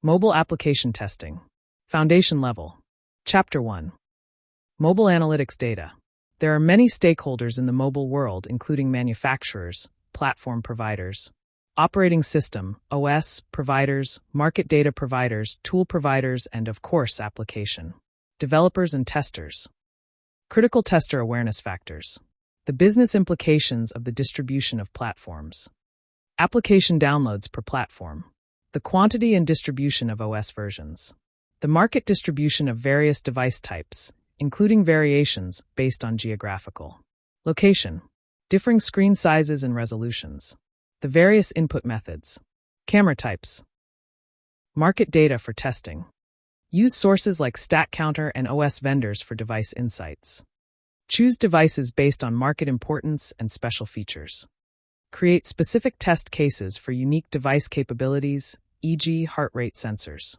Mobile Application Testing. Foundation Level. Chapter 1. Mobile Analytics Data. There are many stakeholders in the mobile world, including manufacturers, platform providers, operating system, OS, providers, market data providers, tool providers, and of course, application developers and testers. Critical tester awareness factors. The business implications of the distribution of platforms. Application downloads per platform. The quantity and distribution of OS versions. The market distribution of various device types, including variations based on geographical location, differing screen sizes and resolutions. The various input methods. Camera types. Market data for testing. Use sources like StatCounter and OS vendors for device insights. Choose devices based on market importance and special features. Create specific test cases for unique device capabilities, e.g., heart rate sensors.